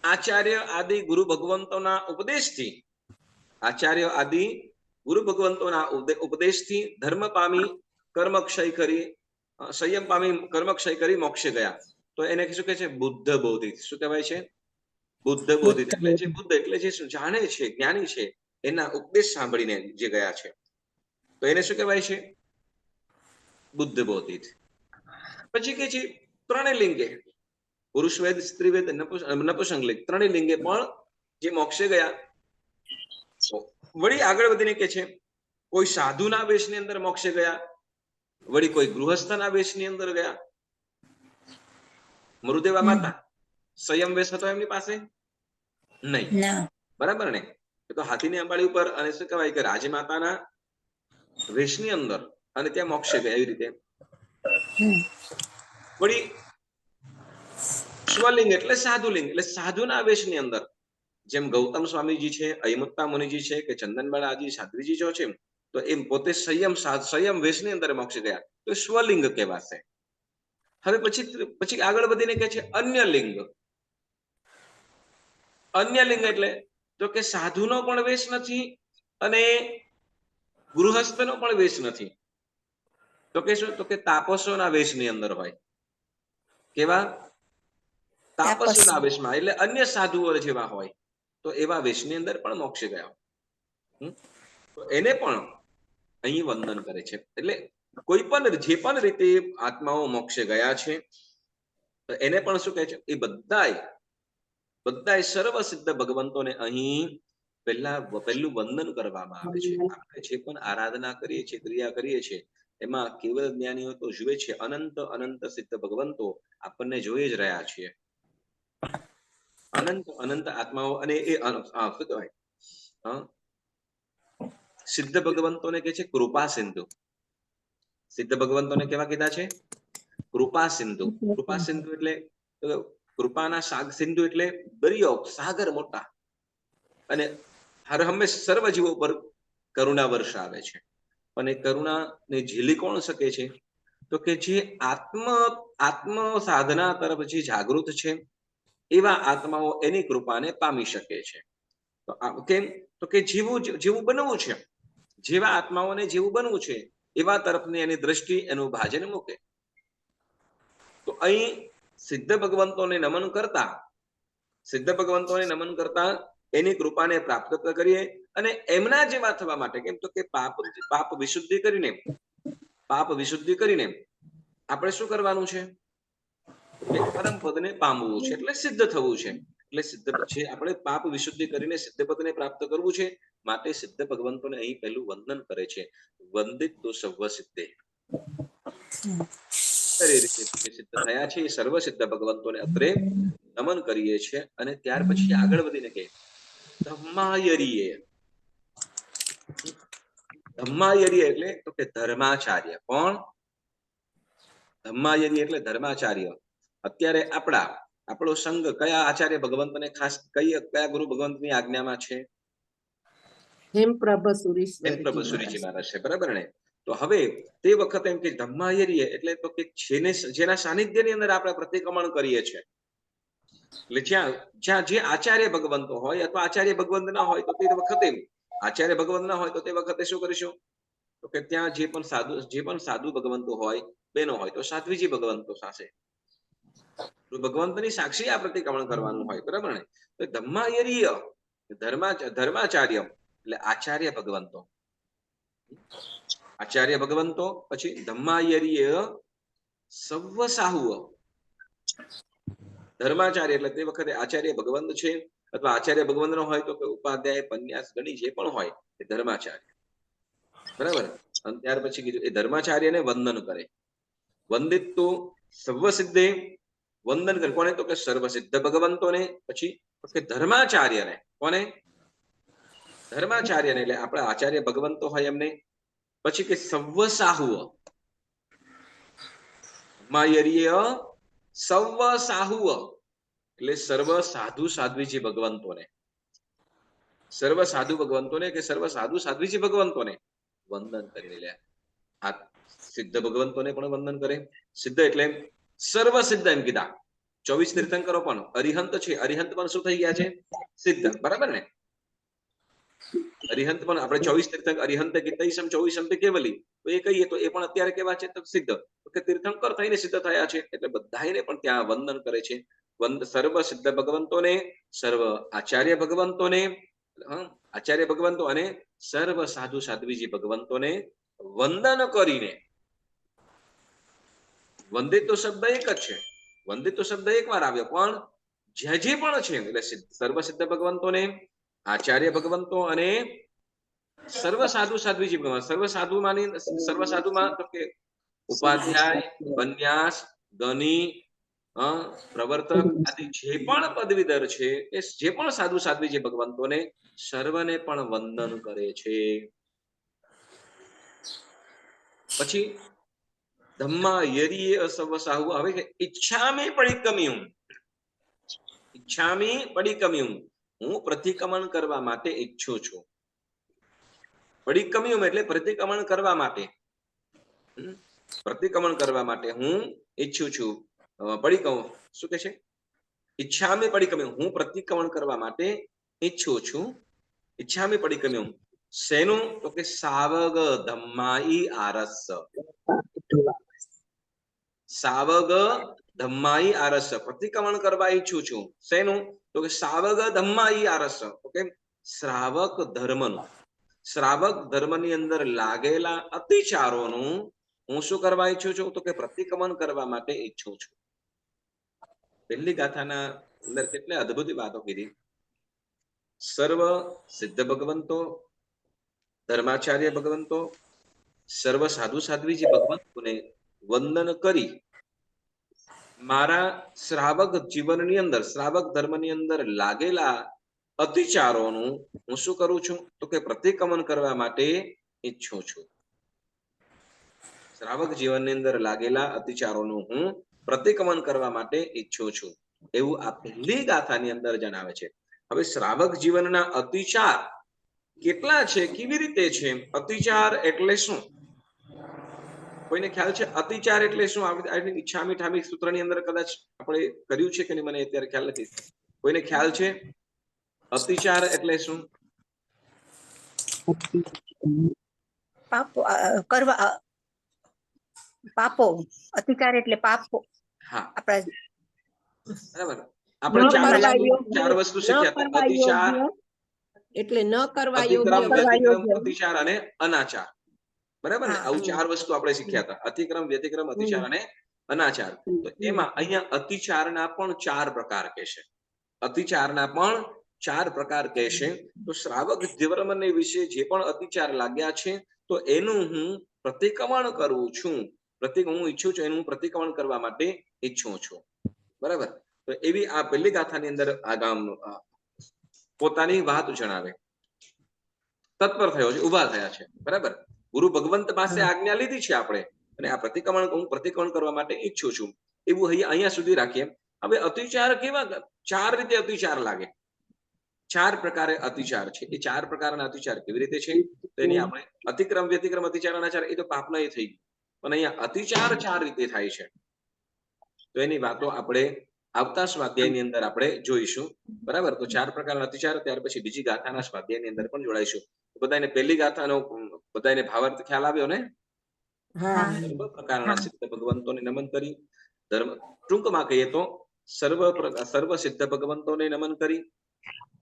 આચાર્ય આદિ ગુરુ ભગવંતોના ઉપદેશથી, આચાર્ય આદિ ગુરુ ભગવંતોના ઉપદેશથી ધર્મ પામી કર્મ ક્ષય કરી, સંયમ પામી કર્મ ક્ષય કરી મોક્ષે ગયા. તો એને શું કહે છે? બુદ્ધ બોધિત. શું કહેવાય છે? બુદ્ધ બોધિત. એટલે જે બુદ્ધ એટલે જે જાણે છે, જ્ઞાની છે, એના ઉપદેશ સાંભળીને જે ગયા છે, તો એને શું કહેવાય છે? બુદ્ધ બોધિત. પછી કે છે ત્રણેય લિંગે, પુરુષ વેદ, સ્ત્રી વેદ, નપુંસક લિંગ, ત્રણેય લિંગે પણ જે મોક્ષે ગયા. વળી આગળ વધીને કે છે કોઈ સાધુના વેશની અંદર મોક્ષે ગયા, વળી કોઈ ગૃહસ્થના વેશની અંદર ગયા. મરુદેવા માતા સંયમ વેશ હતો એમની પાસે નહીં, બરાબર ને? એ તો હાથીની અંબાડી ઉપર, અને શું કહેવાય કે રાજમાતાના વેશની અંદર, અને ત્યાં મોક્ષે ગયા. એવી રીતે વળી સ્વલિંગ એટલે સાધુલિંગ, એટલે સાધુના વેશની અંદર, જેમ ગૌતમ સ્વામીજી છે, અયમુત્તા મુનિજી છે, કે ચંદનબાળા આદિ સાધ્વીજી જો છે, તો એમ પોતે સંયમ વેશની અંદર મોક્ષ ગયા, તો સ્વલિંગ કહેવાશે. હવે પછી આગળ વધીને કે છે અન્ય લિંગ. અન્ય લિંગ એટલે તો કે સાધુનો પણ વેશ નથી અને ગૃહસ્થનો પણ વેશ નથી. તો કે શું? તો કે તાપસોના વેશની અંદર હોય. કેવા? તાપસોના વેશમાં, એટલે અન્ય સાધુઓ જેવા હોય, તો એવા વેશની અંદર પણ મોક્ષે ગયા. તો એને પણ અહીં વંદન કરે છે. એટલે કોઈ પણ જે પણ રીતે આત્માઓ મોક્ષે ગયા છે, તો એને પણ શું કહે છે? એ બધાય સર્વ સિદ્ધ ભગવંતોને અહીં પહેલું વંદન કરવામાં આવે છે. આપણે જે પણ આરાધના કરીએ છીએ, ક્રિયા કરીએ છીએ, એમાં કેવળ જ્ઞાનીઓ તો જુએ છે અનંત સિદ્ધ ભગવંતો આપણને જોઈ જ રહ્યા છીએ. અનંત આત્માઓ, અને એ શું કહેવાય, સિદ્ધ ભગવંતોને કે છે કૃપા સિંધુ. સિદ્ધ ભગવંતોને કેવા કીધા છે? કૃપા સિંધુ. કૃપા સિંધુ એટલે કૃપાના સિંધુ એટલે દરિયો, સાગર મોટા, અને હર હંમેશ સર્વ જીવો પર કરુણા વર્ષાવે છે. અને કરુણાને ઝીલી કોણ શકે છે? તો કે જે આત્મ સાધના તરફ જે જાગૃત છે, એવા આત્માઓ એની કૃપાને પામી શકે છે. તો કેમ? તો કે જેવું બનવું છે, જેવા આત્માઓને જેવું બનવું છે, એવા તરફની એની દ્રષ્ટિ, એનું ભાજન મૂકે. તો અહીં સિદ્ધ ભગવંતોને નમન કરતા એની કૃપાને પ્રાપ્ત કરીએ, અને એમના જેવા થવા માટે, કેમ? તો કે પાપ વિશુદ્ધિ કરીને આપણે શું કરવાનું છે? પરમ પદને પામવું છે, એટલે સિદ્ધ થવું છે. એટલે સિદ્ધ છે, આપણે પાપ વિશુદ્ધિ કરીને સિદ્ધ પદને પ્રાપ્ત કરવું છે. માટે સિદ્ધ ભગવંતોને અહીં પહેલું વંદન કરે છે. વંદિત તો સર્વ સિદ્ધે. સિદ્ધ થયા છે એ સર્વ સિદ્ધ ભગવંતોને અત્રે નમન કરીએ છીએ. અને ત્યાર પછી આગળ વધીને કે ધમ્માયરીએ. ધમ્માયરીએ એટલે તો કે ધર્માચાર્ય. કોણ? ધમ્માયરી એટલે ધર્માચાર્ય. અત્યારે આપણો સંઘ કયા આચાર્ય ભગવંતને ખાસ કયા ગુરુ ભગવંતની આજ્ઞામાં છે? હેમપ્રભ સુરીશ્વરજી મહારાજ છે, બરાબર ને? તો હવે તે વખતે એમ કે ધમ્માયરીએ એટલે તો કે જેના સાનિધ્યની અંદર આપણે પ્રતિક્રમણ કરીએ છીએ. એટલે જ્યાં જે આચાર્ય ભગવંતો હોય, અથવા આચાર્ય ભગવંત ના હોય, તો તે વખતે આચાર્ય ભગવંત ના હોય તો તે વખતે શું કરીશું? તો કે ત્યાં જે પણ સાધુ ભગવંતો હોય, બેનો હોય, તો સાધ્વીજી ભગવંતો સાથે ભગવંતની સાક્ષી આ પ્રતિક્રમણ કરવાનું હોય, બરાબર ને? તો ધમ્માયરીય ધર્માચાર્ય એટલે આચાર્ય ભગવંતો. પછી ધમ્માયરીય સર્વ સાહુઓ. ધર્માચાર્ય એટલે તે વખતે આચાર્ય ભગવંત છે, અથવા આચાર્ય ભગવંત નો હોય તો કે ઉપાધ્યાય, પન્યાસ, ગણી જે પણ હોય એ ધર્માચાર્ય, બરાબર. અને ત્યાર પછી કીધું એ ધર્માચાર્યને વંદન કરે. વંદિતો સર્વસિદ્ધે, વંદન કરે કોને? તો કે સર્વસિદ્ધ ભગવંતોને. પછી તો કે ધર્માચાર્યને. કોને? ધર્માચાર્યને, એટલે આપણા આચાર્ય ભગવંતો હોય એમને. પછી કે સવ્વસાહુઓ, માયરીય સવ્વસાહુઓ, એટલે સર્વ સાધુ સાધ્વીજી ભગવંતોને, સર્વ સાધુ ભગવંતોને કે સર્વ સાધુ સાધ્વીજી ભગવંતોને વંદન કરીને લે. આ સિદ્ધ ભગવંતોને પણ વંદન કરે. સિદ્ધ એટલે સર્વ સિદ્ધ એમ કીધા. 24 તીર્થંકરો પણ અરિહંત છે. અરિહંત પણ શું થઈ ગયા છે? સિદ્ધ. બરાબર ને? અરિહંત પણ આપણે 24 તીર્થંકર અરિહંત ગીતૈસમ 24 કેવલી, તો એ કહીએ તો એ પણ અત્યારે કેવા છે? તો સિદ્ધ. તો કે તીર્થંકર થઈને સિદ્ધ થયા છે, એટલે બધાને પણ ત્યાં વંદન કરે છે. સર્વ સિદ્ધ ભગવંતોને, સર્વ આચાર્ય ભગવંતોને, આચાર્ય ભગવંતો અને સર્વ સાધુ સાધ્વીજી ભગવંતોને વંદન કરીને. વંદિત તો શબ્દ એક જ છે. વંદિત તો શબ્દ એક વાર આવ્યો, પણ જે પણ છે એટલે સર્વ સિદ્ધ ભગવંતોને, આચાર્ય ભગવંતો અને સર્વ સાધુ સાધ્વીજી ભગવાન. સર્વ સાધુમાં તો કે ઉપાધ્યાય, ઉપન્યાસ, ગની, પ્રવર્તક આદિ જે પણ પદવીધર છે એ જે પણ સાધુ સાધ્વીજી ભગવંતોને સર્વને પણ વંદન કરે છે. પછી ધમ્મા યરીએ અસવસાહુ આવે કે ઈચ્છામી પરિક્રમ્યું. ઈચ્છામી પરિક્રમ્યું, હું પ્રતિક્રમણ કરવા માટે ઈચ્છું છું. પરિક્રમ્યું એટલે પ્રતિક્રમણ કરવા માટે. પ્રતિક્રમણ કરવા માટે હું ઈચ્છું છું. પરિક્રમણ શું કે છે? ઈચ્છામી પરિક્રમ્યું, હું પ્રતિક્રમણ કરવા માટે ઈચ્છું છું. ઈચ્છામી પરિક્રમ્યું શેનું? તો કે સાવગ ધમ્માઈ આરસ. સાવગ ધમ્માઈ આરસ, પ્રતિક્રમણ કરવા ઈચ્છું છું. શેનું? તો કે સાવગ ધમ્માઈ આરસ. ઓકે, શ્રાવક ધર્મનું, શ્રાવક ધર્મની અંદર લાગેલા અતિચારોનું હું શું કરવા ઈચ્છું છું? તો કે પ્રતિક્રમણ કરવા માટે ઈચ્છું છું. પહેલી ગાથાના અંદર કેટલી અદ્ભુત વાતો કીધી. સર્વ સિદ્ધ ભગવંતો, ધર્માચાર્ય ભગવંતો, સર્વ સાધુ સાધ્વીજી ભગવંતોને વંદન કરી મારા શ્રાવક જીવનની અંદર, શ્રાવક ધર્મની અંદર લાગેલા અતિચારોનું હું શું કરું છું? તો કે પ્રતિક્રમણ કરવા માટે ઈચ્છું છું. શ્રાવક જીવનની અંદર લાગેલા અતિચારોનું હું પ્રતિક્રમણ કરવા માટે ઈચ્છું છું, એવું આ પહેલી ગાથાની અંદર જણાવે છે. હવે શ્રાવક જીવનના અતિચાર કેટલા છે, કેવી રીતે છે? અતિચાર એટલે શું? કોઈને ખ્યાલ છે અતિચાર એટલે શું? ઈચ્છામી ઠામી સૂત્રની અંદર કદાચ આપણે કર્યું છે કે નહીં, મને અત્યારે ખ્યાલ નથી. કોઈને ખ્યાલ છે અતિચાર એટલે શું? પાપો કરવા પાપો, અતિચાર એટલે પાપો. હા, આપણા બરાબર. આપણે ન કરવા ચાર વસ્તુ શીખ્યા હતા. અતિચાર એટલે ન કરવા અતિક્રમ, યોગ્ય. વ્યતિક્રમ, અતિચાર અને અનાચાર. બરાબર ને? હા. આવું 4 વસ્તુ આપણે શીખ્યા હતા. અતિક્રમ, વ્યતિક્રમ, અતિચાર અને અનાચાર. તો એમાં અહીંયા અતિચારના પણ 4 પ્રકાર કહેશે. અતિચારના પણ 4 પ્રકાર કહેશે. તો શ્રાવક ધર્મને વિશે જે પણ અતિચાર લાગ્યા છે, તો એનું હું પ્રતિક્રમણ કરું છું. હું ઈચ્છું છું, એનું પ્રતિક્રમણ કરવા માટે ઈચ્છું છું. બરાબર? તો એવી આ પહેલી ગાથાની અંદર આગામ પોતાની વાત જણાવે. તત્પર થયો છે, ઉભા થયા છે. બરાબર? ગુરુ ભગવંત પાસે આજ્ઞા લીધી છે આપણે, અને આ હું પ્રતિક્રમણ કરવા માટે ઈચ્છું છું, એવું અહીંયા સુધી રાખીએ. હવે અતિચાર કેવા? 4 રીતે અતિચાર લાગે. 4 પ્રકારે અતિચાર છે. એ 4 પ્રકારના અતિચાર કેવી રીતે છે? તો એની આપણે અતિક્રમ, વ્યતિક્રમ, અતિચાર, અનાચાર એ તો પાપના એ થઈ ગયું, પણ અહીંયા અતિચાર 4 રીતે થાય છે. તો એની વાતો આપણે આવતા સ્વાધ્યાયની અંદર આપણે જોઈશું. બરાબર? તો 4 પ્રકારના અતિચાર, ત્યાર પછી બીજી ગાથાના સ્વાધ્યાયની અંદર પણ જોડાઈશું. બધાને પહેલી ગાથાનો બધાને ભાવાર્થ ખ્યાલ આવ્યો ને? સર્વ પ્રકારના સિદ્ધ ભગવંતોને નમન કરી, ધર્મ ટૂંકમાં કહીએ તો સર્વ સિદ્ધ ભગવંતોને નમન કરી,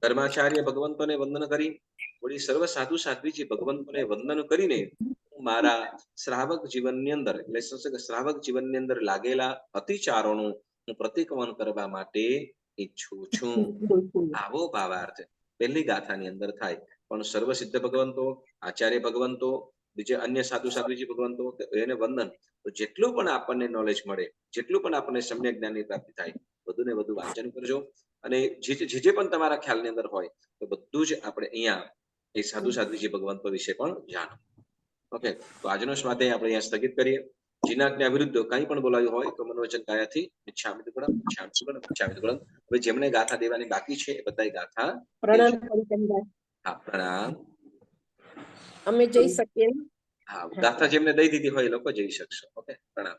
ધર્માચાર્ય ભગવંતોને વંદન કરી, વળી સર્વ સાધુ સાધ્વીજી ભગવંતોને વંદન કરીને મારા શ્રાવક જીવનની અંદર, એટલે શ્રાવક જીવનની અંદર લાગેલા અતિચારોનું હું પ્રતિક્રમણ કરવા માટે ઈચ્છું છું. આવો ભાવાર્થ પહેલી ગાથાની અંદર થાય. પણ સર્વ સિદ્ધ ભગવંતો, આચાર્ય ભગવંતો, બીજે અન્ય સાધુ સાધુજી ભગવંતો એને વંદન. તો જેટલું પણ આપણને નોલેજ મળે, જેટલું પણ આપણને સમ્યક જ્ઞાનની પ્રાપ્તિ થાય, વધુ ને વધુ વાંચન કરજો. અને જે પણ તમારા ખ્યાલની અંદર હોય તો બધું જ આપણે અહીંયા એ સાધુ સાધુજી ભગવંતો વિશે પણ જાણો. ઓકે, તો આજનો સ્વાધ્યાય આપણે અહીંયા સ્થગિત કરીએ. જીના આજ્ઞા વિરુદ્ધ કંઈ પણ બોલાયું હોય તો મનોવચન કાયાથી મિચ્છામિ દુક્કડમ, મિચ્છામિ દુક્કડમ, મિચ્છામિ દુક્કડમ. હવે જેમને ગાથા દેવાની બાકી છે એ બધાય ગાથા પ્રણામ દેજો. પરિચંદા. હા, પ્રણામ. અમે જઈ શકીએ ને? હા, ગાથા જેમને દઈ દીધી હોય એ લોકો જઈ શકશો. ઓકે, પ્રણામ.